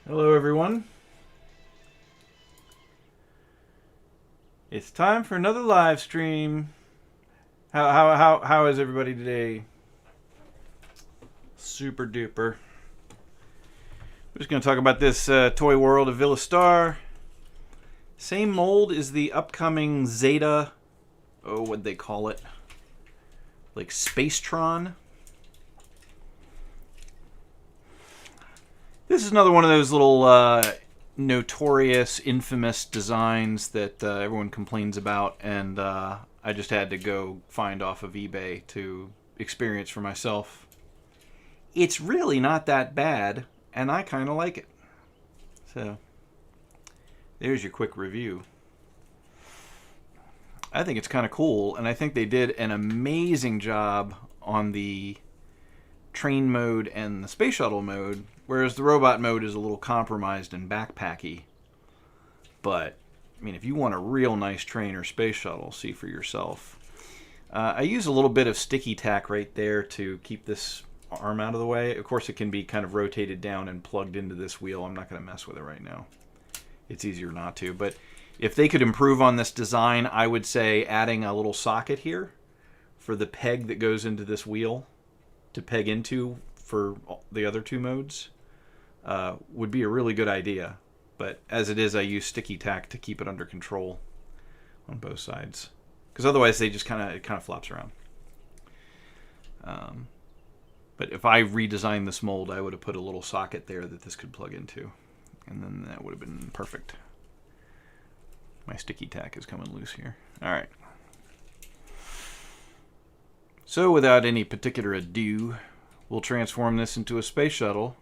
Hello, everyone. It's time for another live stream. How is everybody today? Super duper. We're just going to talk about this Toyworld Evila Star. Same mold as the upcoming Zeta. Oh, what'd they call it? Like Spacetron. This is another one of those little notorious, infamous designs that everyone complains about, and I just had to go find off of eBay to experience for myself. It's really not that bad, and I kind of like it. So, there's your quick review. I think it's kind of cool, and I think they did an amazing job on the train mode and the space shuttle mode, whereas the robot mode is a little compromised and backpacky. But, I mean, if you want a real nice train or space shuttle, see for yourself. I use a little bit of sticky tack right there to keep this arm out of the way. Of course, it can be kind of rotated down and plugged into this wheel. I'm not going to mess with it right now. It's easier not to. But if they could improve on this design, I would say adding a little socket here for the peg that goes into this wheel to peg into for the other two modes would be a really good idea. But as it is, I use sticky tack to keep it under control on both sides, because otherwise they just kind of flops around. But if I redesigned this mold, I would have put a little socket there that this could plug into, and then that would have been perfect. My sticky tack is coming loose here. All right. So without any particular ado, we'll transform this into a space shuttle.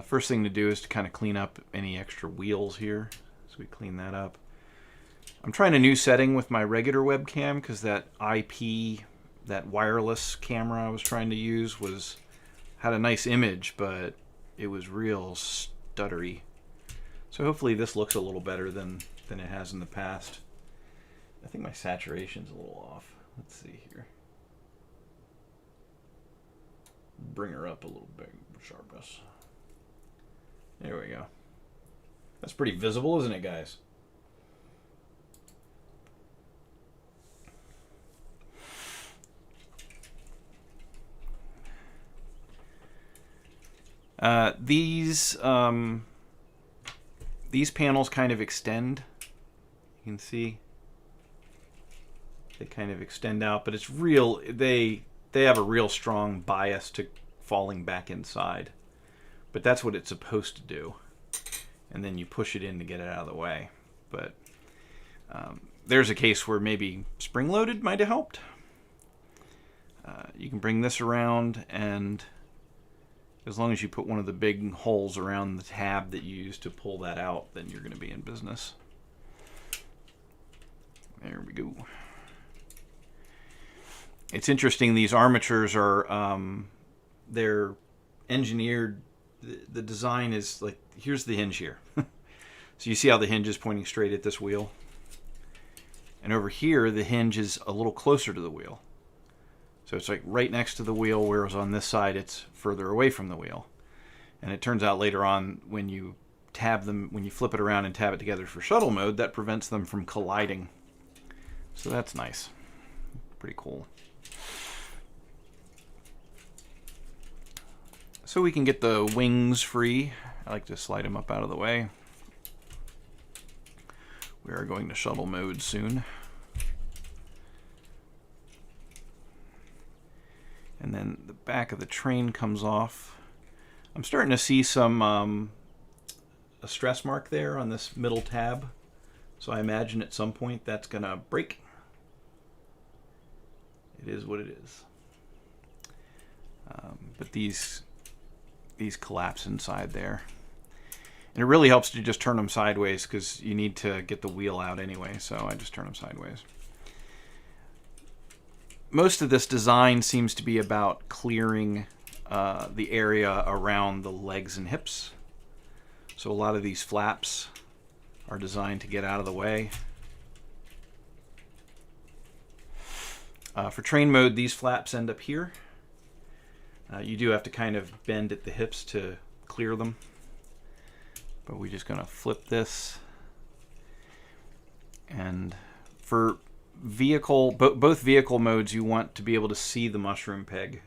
First thing to do is to kind of clean up any extra wheels here. So we clean that up. I'm trying a new setting with my regular webcam because that IP, that wireless camera I was trying to use had a nice image, but it was real stuttery. So hopefully this looks a little better than it has in the past. I think my saturation's a little off. Let's see here. Bring her up a little bit, sharpness. There we go. That's pretty visible, isn't it, guys? These panels kind of extend. You can see they kind of extend out, but it's real. They have a real strong bias to falling back inside. But that's what it's supposed to do. And then you push it in to get it out of the way. But there's a case where maybe spring-loaded might have helped. You can bring this around, and as long as you put one of the big holes around the tab that you use to pull that out, then you're going to be in business. There we go. It's interesting, these armatures are, they're engineered. The design is like, here's the hinge here. So you see how the hinge is pointing straight at this wheel? And over here, the hinge is a little closer to the wheel. So it's like right next to the wheel, whereas on this side, it's further away from the wheel. And it turns out later on, when you tab them, when you flip it around and tab it together for shuttle mode, that prevents them from colliding. So that's nice. Pretty cool. So we can get the wings free. I like to slide them up out of the way. We are going to shuttle mode soon. And then the back of the train comes off. I'm starting to see some a stress mark there on this middle tab. So I imagine at some point that's going to break. It is what it is. But these collapse inside there. And it really helps to just turn them sideways because you need to get the wheel out anyway, so I just turn them sideways. Most of this design seems to be about clearing the area around the legs and hips. So a lot of these flaps are designed to get out of the way. For train mode, these flaps end up here. You do have to kind of bend at the hips to clear them. But we're just going to flip this. And for vehicle, both vehicle modes, you want to be able to see the mushroom peg.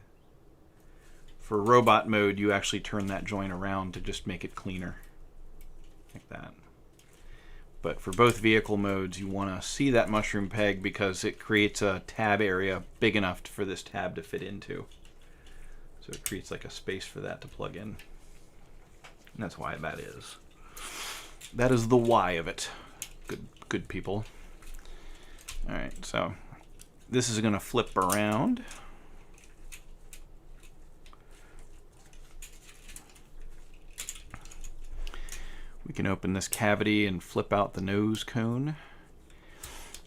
For robot mode, you actually turn that joint around to just make it cleaner. Like that. But for both vehicle modes, you want to see that mushroom peg because it creates a tab area big enough for this tab to fit into. So it creates like a space for that to plug in. And that's why that is. That is the why of it. Good people. All right, so this is going to flip around. We can open this cavity and flip out the nose cone.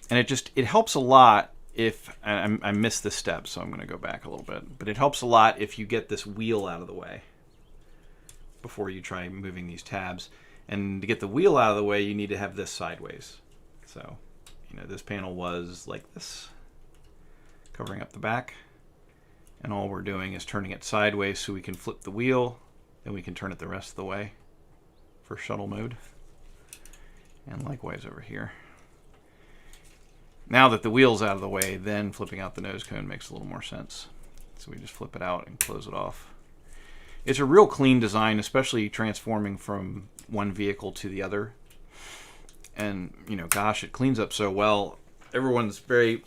And it helps a lot if, I missed this step, so I'm going to go back a little bit. But it helps a lot if you get this wheel out of the way before you try moving these tabs. And to get the wheel out of the way, you need to have this sideways. So, this panel was like this, covering up the back. And all we're doing is turning it sideways so we can flip the wheel, then we can turn it the rest of the way for shuttle mode. And likewise over here. Now that the wheel's out of the way, then flipping out the nose cone makes a little more sense. So we just flip it out and close it off. It's a real clean design, especially transforming from one vehicle to the other. And, gosh, it cleans up so well. Everyone's very,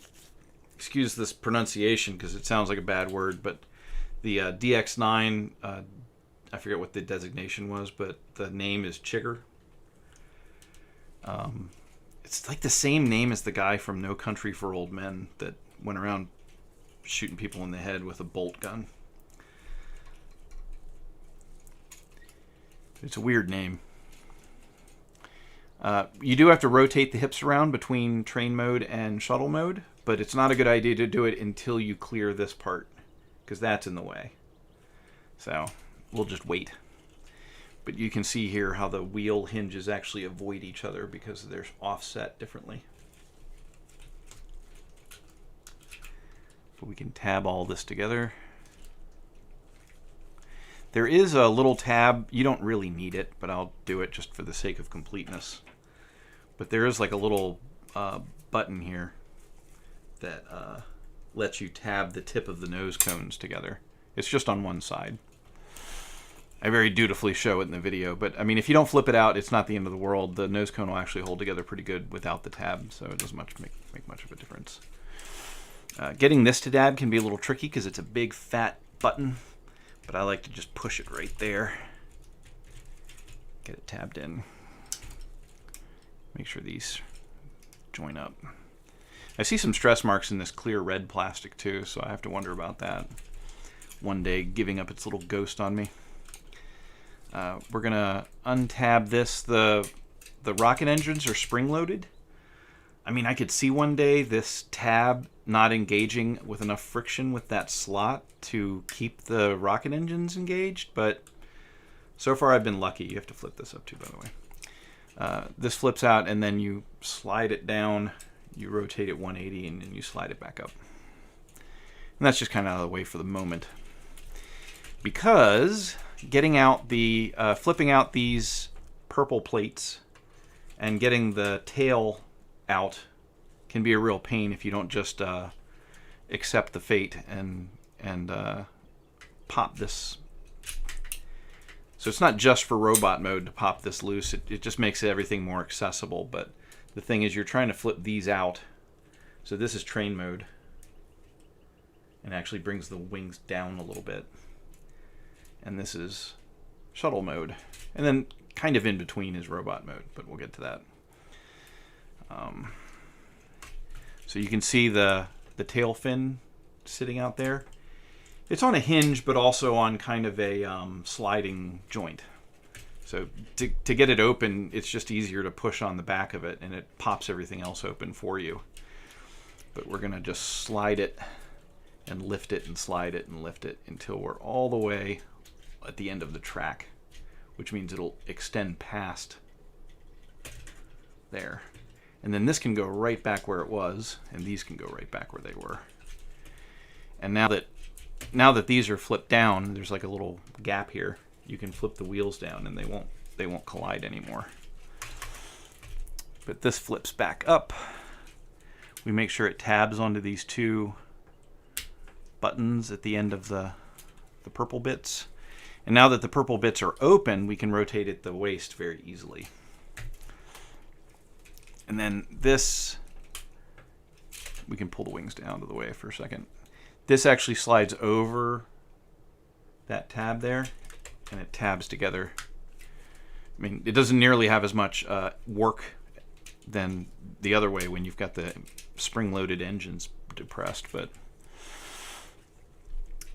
excuse this pronunciation because it sounds like a bad word, but the DX9, I forget what the designation was, but the name is Chigger. It's like the same name as the guy from No Country for Old Men that went around shooting people in the head with a bolt gun. It's a weird name. You do have to rotate the hips around between train mode and shuttle mode, but it's not a good idea to do it until you clear this part, because that's in the way. So we'll just wait. But you can see here how the wheel hinges actually avoid each other because they're offset differently. But we can tab all this together. There is a little tab. You don't really need it, but I'll do it just for the sake of completeness. But there is like a little button here that lets you tab the tip of the nose cones together. It's just on one side. I very dutifully show it in the video, but I mean, if you don't flip it out, it's not the end of the world. The nose cone will actually hold together pretty good without the tab, so it doesn't make much of a difference. Getting this to tab can be a little tricky because it's a big fat button, but I like to just push it right there. Get it tabbed in. Make sure these join up. I see some stress marks in this clear red plastic too, so I have to wonder about that. One day giving up its little ghost on me. We're gonna untab this. The rocket engines are spring-loaded. I mean, I could see one day this tab not engaging with enough friction with that slot to keep the rocket engines engaged, but so far I've been lucky. You have to flip this up too, by the way. This flips out, and then you slide it down, you rotate it 180, and then you slide it back up. And that's just kind of out of the way for the moment. Because getting out the, flipping out these purple plates and getting the tail out can be a real pain if you don't just accept the fate and pop this. So it's not just for robot mode to pop this loose. It just makes everything more accessible. But the thing is, you're trying to flip these out. So this is train mode, and actually brings the wings down a little bit. And this is shuttle mode. And then kind of in between is robot mode, but we'll get to that. So you can see the tail fin sitting out there. It's on a hinge, but also on kind of a sliding joint. So to get it open, it's just easier to push on the back of it, and it pops everything else open for you. But we're going to just slide it and lift it and slide it and lift it until we're all the way at the end of the track, which means it'll extend past there. And then this can go right back where it was, and these can go right back where they were. And now that these are flipped down, there's like a little gap here. You can flip the wheels down, and they won't they won't collide anymore. But this flips back up. We make sure it tabs onto these two buttons at the end of the purple bits. And now that the purple bits are open, we can rotate it the waist very easily. And then this, we can pull the wings down to the way for a second. This actually slides over that tab there, and it tabs together. I mean, it doesn't nearly have as much work than the other way when you've got the spring-loaded engines depressed, but...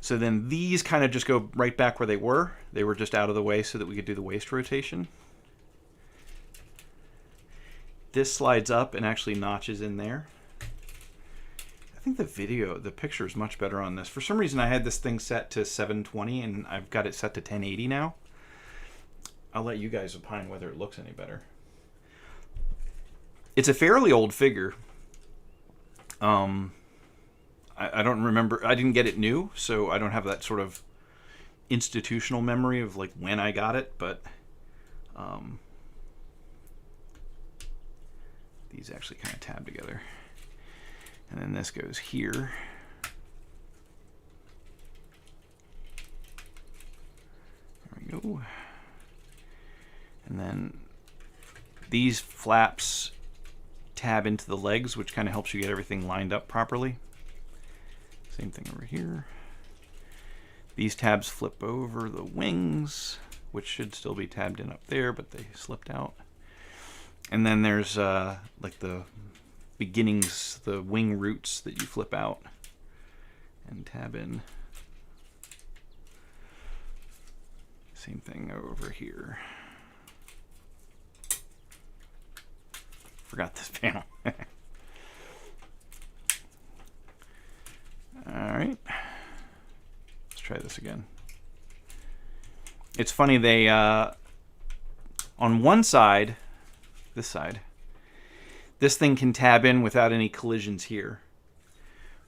So then these kind of just go right back where they were. They were just out of the way so that we could do the waist rotation. This slides up and actually notches in there. I think the picture is much better on this. For some reason I had this thing set to 720 and I've got it set to 1080 now. I'll let you guys opine whether it looks any better. It's a fairly old figure. I don't remember. I didn't get it new, so I don't have that sort of institutional memory of like when I got it, but these actually kind of tab together. And then this goes here. There we go. And then these flaps tab into the legs, which kind of helps you get everything lined up properly. Same thing over here. These tabs flip over the wings, which should still be tabbed in up there, but they slipped out. And then there's like the beginnings, the wing roots that you flip out and tab in. Same thing over here. Forgot this panel. Alright, let's try this again. It's funny, they, on one side, this side, this thing can tab in without any collisions here.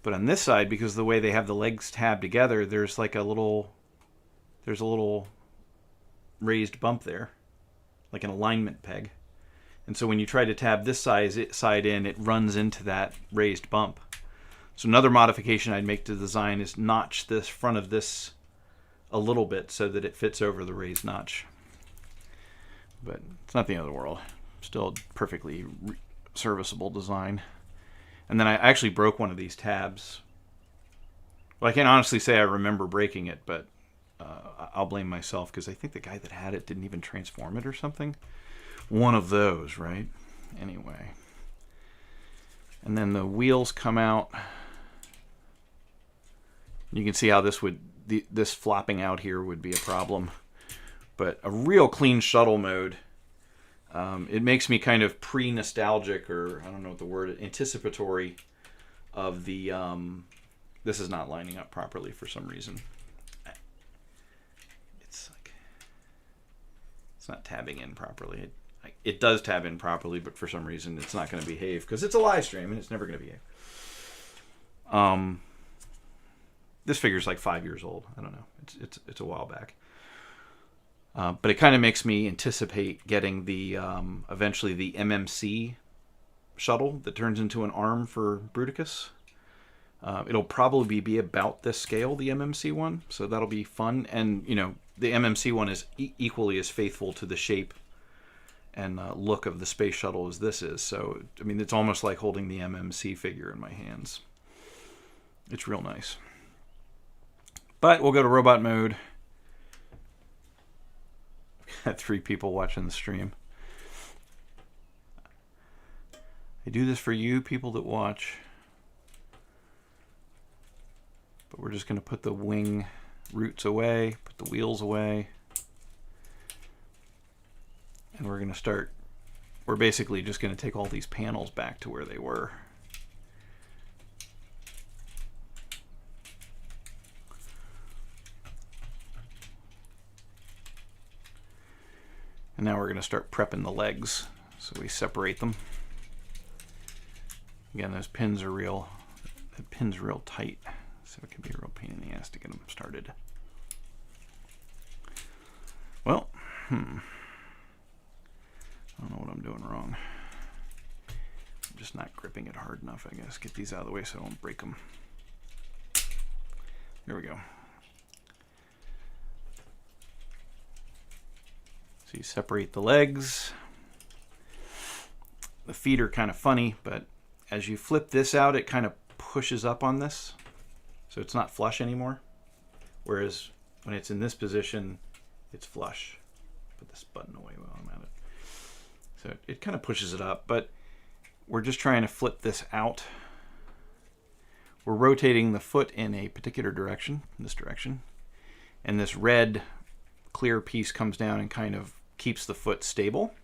But on this side, because of the way they have the legs tabbed together, there's like a little raised bump there, like an alignment peg. And so when you try to tab this side in, it runs into that raised bump. So another modification I'd make to the design is notch this front of this a little bit so that it fits over the raised notch. But it's not the end of the world. Still a perfectly serviceable design. And then I actually broke one of these tabs. Well, I can't honestly say I remember breaking it, but I'll blame myself because I think the guy that had it didn't even transform it or something. One of those, right? Anyway. And then the wheels come out. You can see how this would, this flopping out here would be a problem. But a real clean shuttle mode. It makes me kind of pre-nostalgic, or I don't know what the word, anticipatory of the, this is not lining up properly for some reason. It's like, it's not tabbing in properly. It does tab in properly, but for some reason it's not going to behave because it's a live stream and it's never going to behave. This figure's like 5 years old. I don't know. It's a while back. But it kind of makes me anticipate getting the eventually the MMC shuttle that turns into an arm for Bruticus. It'll probably be about this scale, the MMC one, so that'll be fun. And you know, the MMC one is equally as faithful to the shape and look of the space shuttle as this is. So I mean, it's almost like holding the MMC figure in my hands. It's real nice. But we'll go to robot mode. Got 3 people watching the stream. I do this for you, people that watch. But we're just going to put the wing roots away, put the wheels away. And we're going to start, we're basically just going to take all these panels back to where they were. And now we're going to start prepping the legs. So we separate them. Again, those pins are real, that pin's real tight. So it can be a real pain in the ass to get them started. Well, doing wrong? I'm just not gripping it hard enough, I guess. Get these out of the way so I don't break them. There we go. So you separate the legs. The feet are kind of funny, but as you flip this out, it kind of pushes up on this. So it's not flush anymore. Whereas when it's in this position, it's flush. Put this button away while I'm at it. So it kind of pushes it up, but we're just trying to flip this out. We're rotating the foot in a particular direction, this direction. And this red clear piece comes down and kind of keeps the foot stable,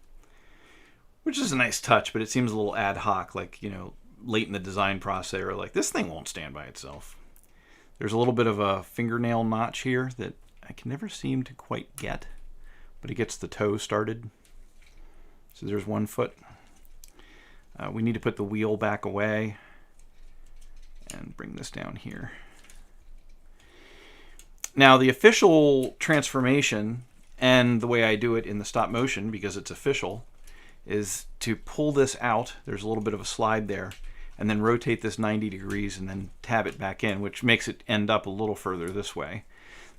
which is a nice touch, but it seems a little ad hoc, like, you know, late in the design process, they were like, this thing won't stand by itself. There's a little bit of a fingernail notch here that I can never seem to quite get, but it gets the toe started. So there's one foot. We need to put the wheel back away and bring this down here. Now the official transformation, and the way I do it in the stop motion, because it's official, is to pull this out. There's a little bit of a slide there, and then rotate this 90 degrees and then tab it back in, which makes it end up a little further this way.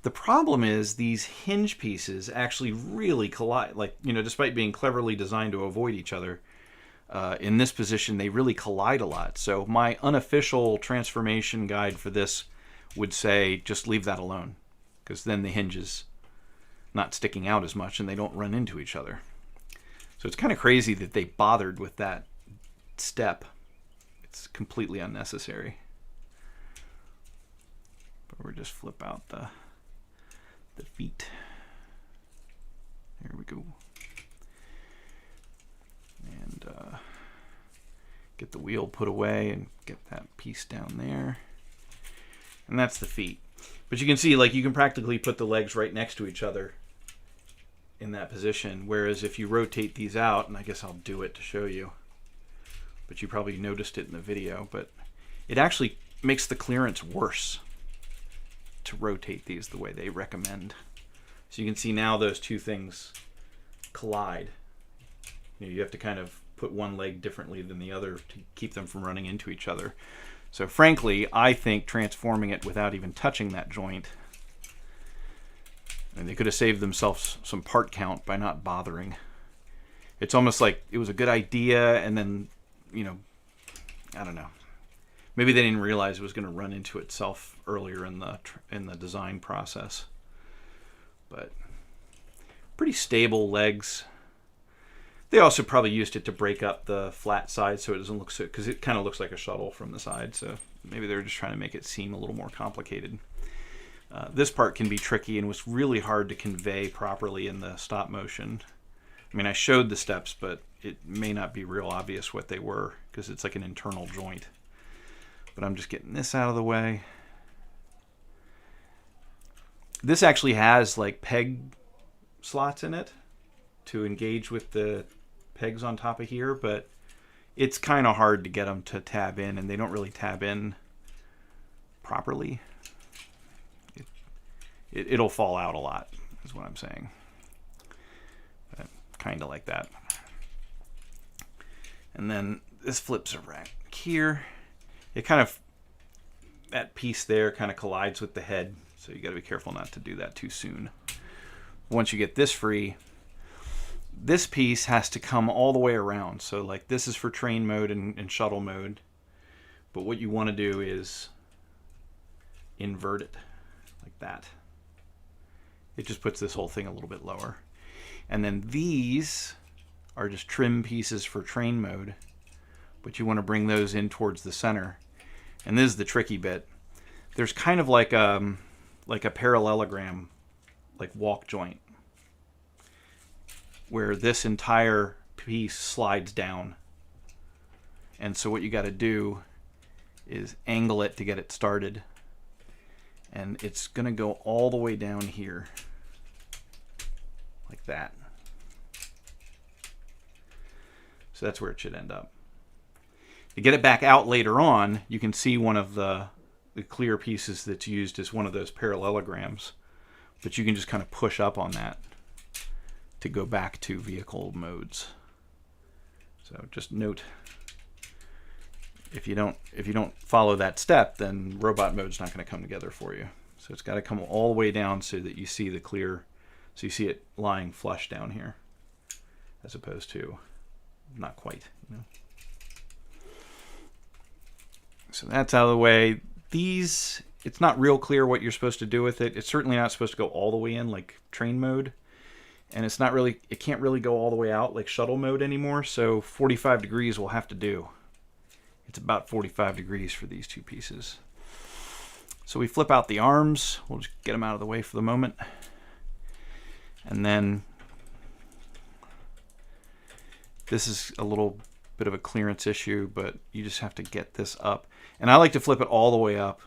The problem is these hinge pieces actually really collide. Like, you know, despite being cleverly designed to avoid each other, in this position they really collide a lot. So my unofficial transformation guide for this would say just leave that alone, because then the hinges not sticking out as much and they don't run into each other. So it's kind of crazy that they bothered with that step. It's completely unnecessary. But we'll just flip out the feet. There we go. And get the wheel put away and get that piece down there. And that's the feet. But you can see, like, you can practically put the legs right next to each other in that position, whereas if you rotate these out, and I guess I'll do it to show you, but you probably noticed it in the video, but it actually makes the clearance worse to rotate these the way they recommend. So you can see now those two things collide. You know, you have to kind of put one leg differently than the other to keep them from running into each other. So frankly, I think transforming it without even touching that joint, and they could have saved themselves some part count by not bothering. It's almost like it was a good idea, and then, you know, I don't know. Maybe they didn't realize it was going to run into itself earlier in the design process. But pretty stable legs. They also probably used it to break up the flat side so it doesn't look so, because it kind of looks like a shuttle from the side. So maybe they were just trying to make it seem a little more complicated. This part can be tricky and was really hard to convey properly in the stop motion. I mean, I showed the steps, but it may not be real obvious what they were because it's like an internal joint. But I'm just getting this out of the way. This actually has like peg slots in it to engage with the pegs on top of here, but it's kind of hard to get them to tab in, and they don't really tab in properly. It'll fall out a lot, is what I'm saying. Kind of like that. And then this flips around here. It kind of, that piece there kind of collides with the head, so you got to be careful not to do that too soon. Once you get this free, this piece has to come all the way around. So like this is for train mode and shuttle mode, but what you want to do is invert it like that. It just puts this whole thing a little bit lower. And then these are just trim pieces for train mode, but you want to bring those in towards the center. And this is the tricky bit. There's kind of like a parallelogram, like walk joint, where this entire piece slides down. And so what you got to do is angle it to get it started. And it's going to go all the way down here, like that. So that's where it should end up. To get it back out later on, you can see one of the clear pieces that's used as one of those parallelograms. But you can just kind of push up on that to go back to vehicle modes. So just note, if you don't follow that step, then robot mode's not going to come together for you. So it's got to come all the way down so that you see the clear, so you see it lying flush down here, as opposed to not quite, you know. So that's out of the way. These, it's not real clear what you're supposed to do with it. It's certainly not supposed to go all the way in like train mode. And it's not really, it can't really go all the way out like shuttle mode anymore. So 45 degrees will have to do. It's about 45 degrees for these two pieces. So we flip out the arms. We'll just get them out of the way for the moment. And then this is a little bit of a clearance issue, but you just have to get this up. And I like to flip it all the way up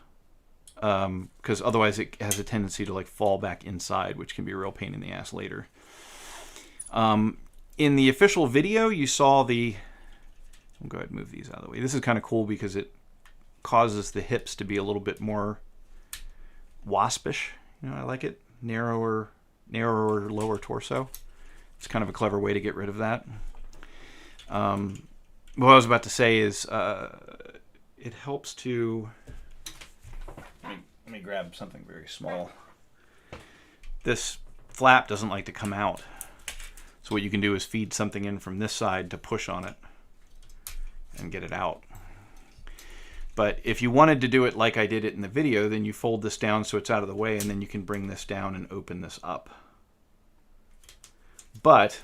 because otherwise it has a tendency to like fall back inside, which can be a real pain in the ass later. In the official video, you saw the... I'll go ahead and move these out of the way. This is kind of cool because it causes the hips to be a little bit more waspish. You know, I like it. Narrower, lower torso. It's kind of a clever way to get rid of that. What I was about to say is it helps to... Let me grab something very small. This flap doesn't like to come out. So what you can do is feed something in from this side to push on it and get it out. But if you wanted to do it like I did it in the video, then you fold this down so it's out of the way, and then you can bring this down and open this up. But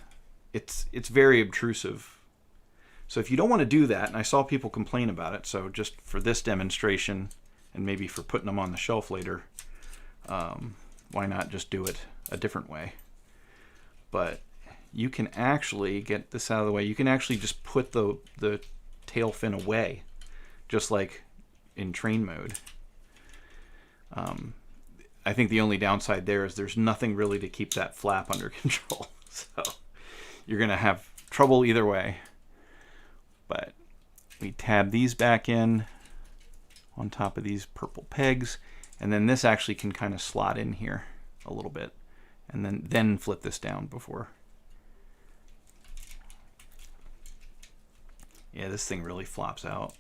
it's very obtrusive. So if you don't want to do that, and I saw people complain about it, so just for this demonstration, and maybe for putting them on the shelf later, why not just do it a different way? But you can actually get this out of the way. You can actually just put the tail fin away, just like in train mode. I think the only downside there is there's nothing really to keep that flap under control. So you're going to have trouble either way. But we tab these back in on top of these purple pegs, and then this actually can kind of slot in here a little bit, and then flip this down before. Yeah, this thing really flops out.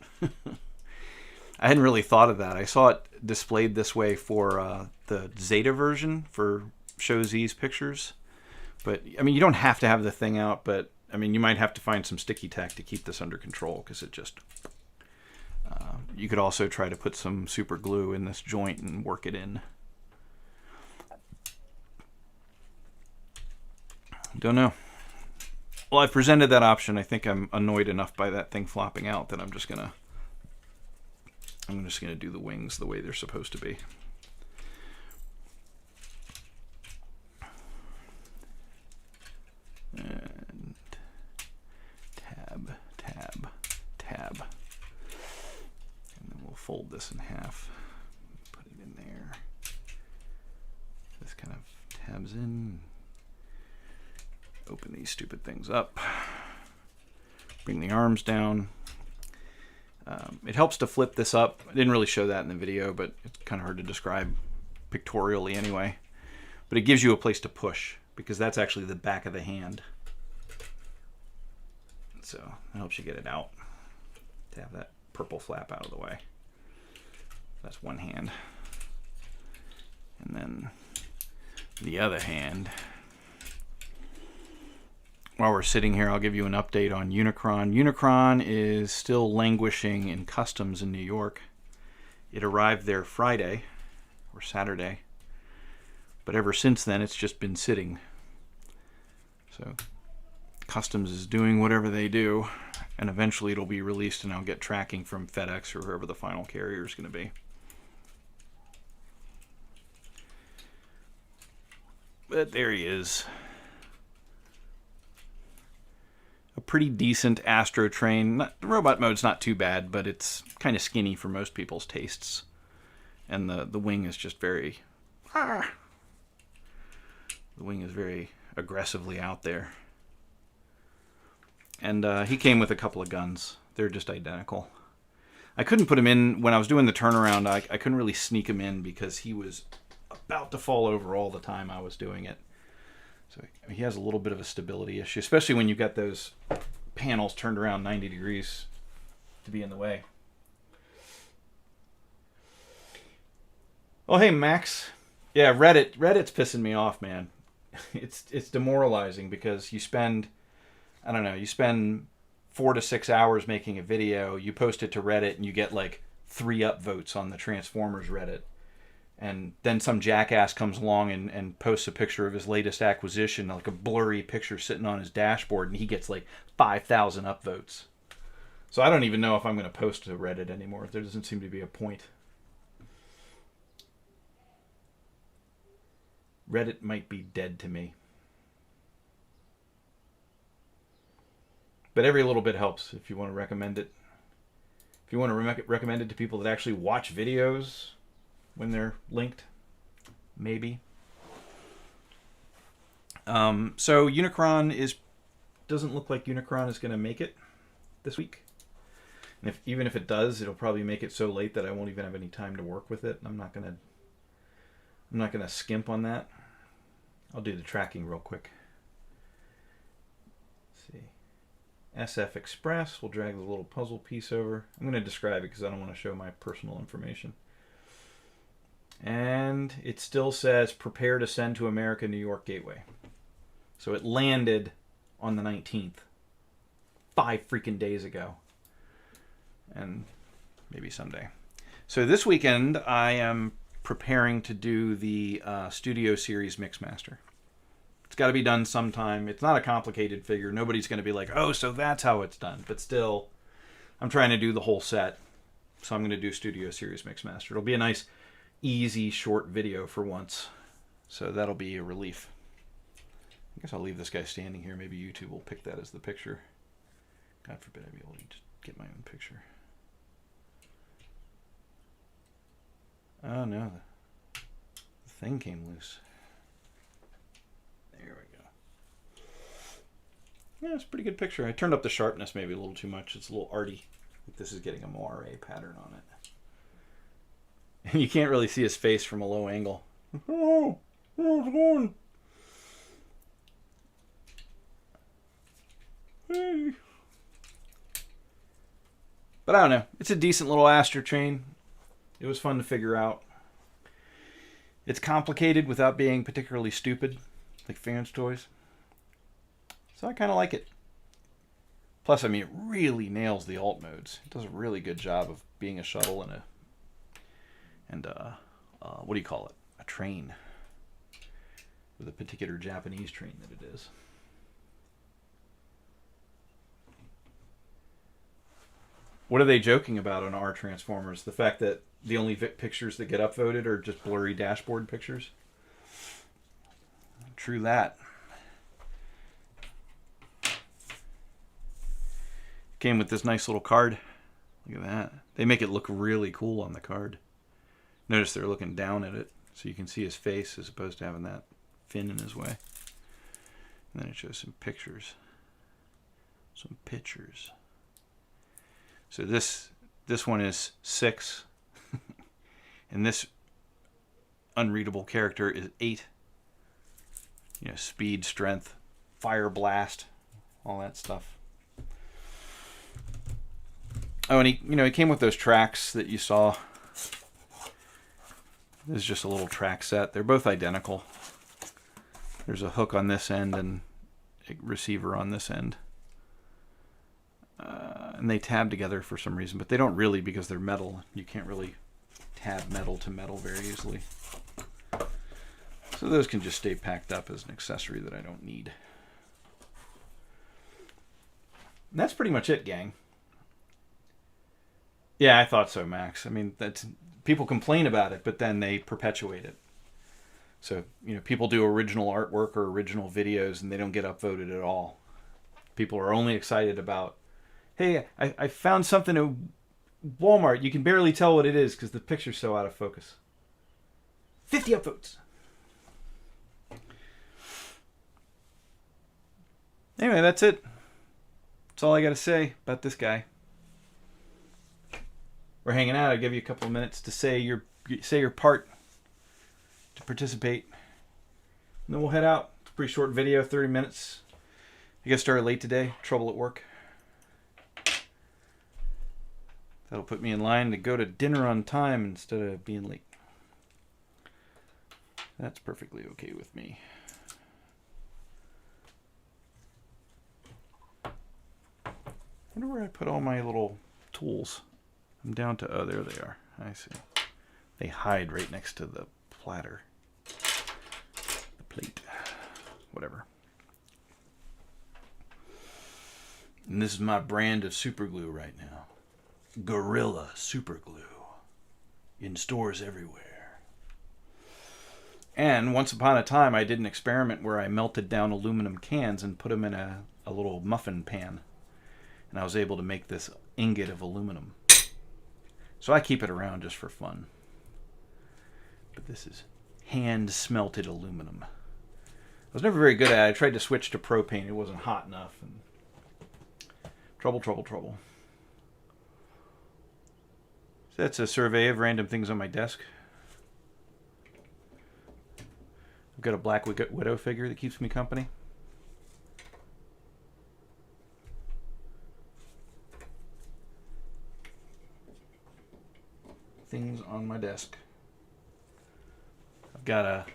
I hadn't really thought of that. I saw it displayed this way for the Zeta version for Show Z's pictures. But, I mean, you don't have to have the thing out, but, I mean, you might have to find some sticky tack to keep this under control, because it just... you could also try to put some super glue in this joint and work it in. Don't know. Well, I've presented that option. I think I'm annoyed enough by that thing flopping out that I'm just gonna do the wings the way they're supposed to be. And tab, tab, tab. And then we'll fold this in half. Put it in there. This kind of tabs in. Open these stupid things up. Bring the arms down. It helps to flip this up. I didn't really show that in the video, but it's kind of hard to describe pictorially anyway. But it gives you a place to push, because that's actually the back of the hand. So it helps you get it out. To have that purple flap out of the way. That's one hand. And then the other hand. While we're sitting here, I'll give you an update on Unicron. Unicron is still languishing in customs in New York. It arrived there Friday or Saturday, but ever since then it's just been sitting. So customs is doing whatever they do, and eventually it'll be released and I'll get tracking from FedEx or whoever the final carrier is going to be. But there he is. A pretty decent Astro train. The robot mode's not too bad, but it's kind of skinny for most people's tastes. And the wing is just very... The wing is very aggressively out there. And he came with a couple of guns. They're just identical. I couldn't put him in... When I was doing the turnaround, I couldn't really sneak him in because he was about to fall over all the time I was doing it. So he has a little bit of a stability issue, especially when you've got those panels turned around 90 degrees to be in the way. Oh, hey, Max. Yeah, Reddit's pissing me off, man. It's demoralizing because you spend 4 to 6 hours making a video, you post it to Reddit, and you get like 3 upvotes on the Transformers Reddit. And then some jackass comes along and posts a picture of his latest acquisition, like a blurry picture sitting on his dashboard, and he gets like 5,000 upvotes. So I don't even know if I'm going to post to Reddit anymore. There doesn't seem to be a point. Reddit might be dead to me. But every little bit helps if you want to recommend it. If you want to recommend it to people that actually watch videos when they're linked, maybe. So Unicron doesn't look like Unicron is going to make it this week. And even if it does, it'll probably make it so late that I won't even have any time to work with it. I'm not gonna skimp on that. I'll do the tracking real quick. Let's see. SF Express. We'll drag the little puzzle piece over. I'm going to describe it because I don't want to show my personal information. And it still says prepare to send to America, New York Gateway. So it landed on the 19th. 5 freaking days ago. And maybe someday. So this weekend I am preparing to do the Studio Series Mixmaster. It's got to be done sometime. It's not a complicated figure. Nobody's going to be like, oh, so that's how it's done. But still, I'm trying to do the whole set. So I'm going to do Studio Series Mixmaster. It'll be a nice, easy, short video for once. So that'll be a relief. I guess I'll leave this guy standing here. Maybe YouTube will pick that as the picture. God forbid I'd be able to just get my own picture. Oh no, the thing came loose. There we go. Yeah, it's a pretty good picture. I turned up the sharpness maybe a little too much. It's a little arty. This is getting a moire pattern on it. And you can't really see his face from a low angle. Oh, how's it going? Hey. But I don't know. It's a decent little Astro Train. It was fun to figure out. It's complicated without being particularly stupid, like Fans Toys. So I kind of like it. Plus, I mean, it really nails the alt modes. It does a really good job of being a shuttle and what do you call it? A train. With a particular Japanese train that it is. What are they joking about on our Transformers? The fact that the only pictures that get upvoted are just blurry dashboard pictures? True that. Came with this nice little card. Look at that. They make it look really cool on the card. Notice they're looking down at it, so you can see his face as opposed to having that fin in his way. And then it shows some pictures. Some pictures. So this one is 6. And this unreadable character is 8. You know, speed, strength, fire blast, all that stuff. Oh, and he came with those tracks that you saw. This is just a little track set. They're both identical. There's a hook on this end and a receiver on this end. And they tab together for some reason, but they don't really because they're metal. You can't really tab metal to metal very easily. So those can just stay packed up as an accessory that I don't need. And that's pretty much it, gang. Yeah, I thought so, Max. I mean, people complain about it, but then they perpetuate it. So, people do original artwork or original videos and they don't get upvoted at all. People are only excited about, hey, I found something at Walmart. You can barely tell what it is because the picture's so out of focus. 50 upvotes. Anyway, that's it. That's all I got to say about this guy. We're hanging out. I'll give you a couple of minutes to say your part, to participate. And then we'll head out. It's a pretty short video, 30 minutes. I got started late today. Trouble at work. That'll put me in line to go to dinner on time instead of being late. That's perfectly okay with me. I wonder where I put all my little tools. I'm down to, oh, there they are. I see. They hide right next to the platter. The plate. Whatever. And this is my brand of super glue right now. Gorilla Super Glue. In stores everywhere. And once upon a time, I did an experiment where I melted down aluminum cans and put them in a little muffin pan. And I was able to make this ingot of aluminum. So I keep it around just for fun. But this is hand-smelted aluminum. I was never very good at it. I tried to switch to propane. It wasn't hot enough. And trouble. So that's a survey of random things on my desk. I've got a Black Widow figure that keeps me company. Things on my desk. I've got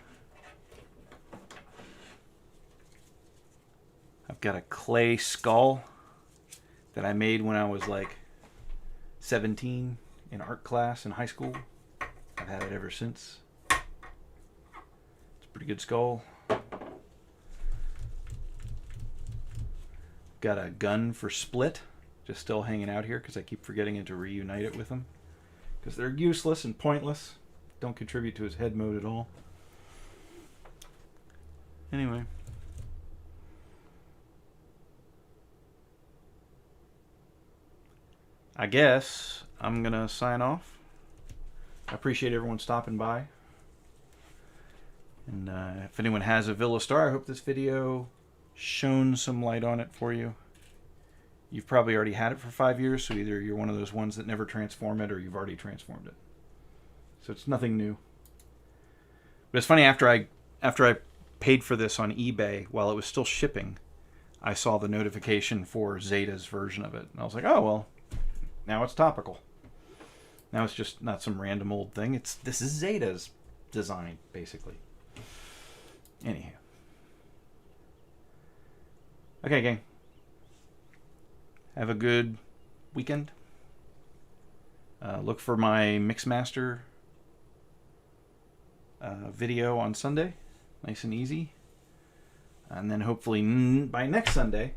a clay skull that I made when I was like 17 in art class in high school. I've had it ever since. It's a pretty good skull. Got a gun for Split, just still hanging out here because I keep forgetting to reunite it with them. Because they're useless and pointless. Don't contribute to his head mode at all. Anyway. I guess I'm going to sign off. I appreciate everyone stopping by. And if anyone has a Evila Star, I hope this video shone some light on it for you. You've probably already had it for 5 years, so either you're one of those ones that never transform it or you've already transformed it. So it's nothing new. But it's funny, after I paid for this on eBay while it was still shipping, I saw the notification for Zeta's version of it. And I was like, oh, well, now it's topical. Now it's just not some random old thing. This is Zeta's design, basically. Anyhow. Okay, gang. Have a good weekend. Look for my Mixmaster video on Sunday. Nice and easy. And then hopefully by next Sunday,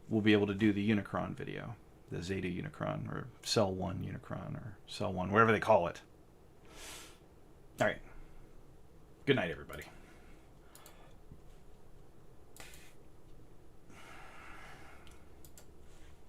we'll be able to do the Unicron video. The Zeta Unicron, or Cell 1 Unicron, or Cell 1, whatever they call it. All right. Good night, everybody.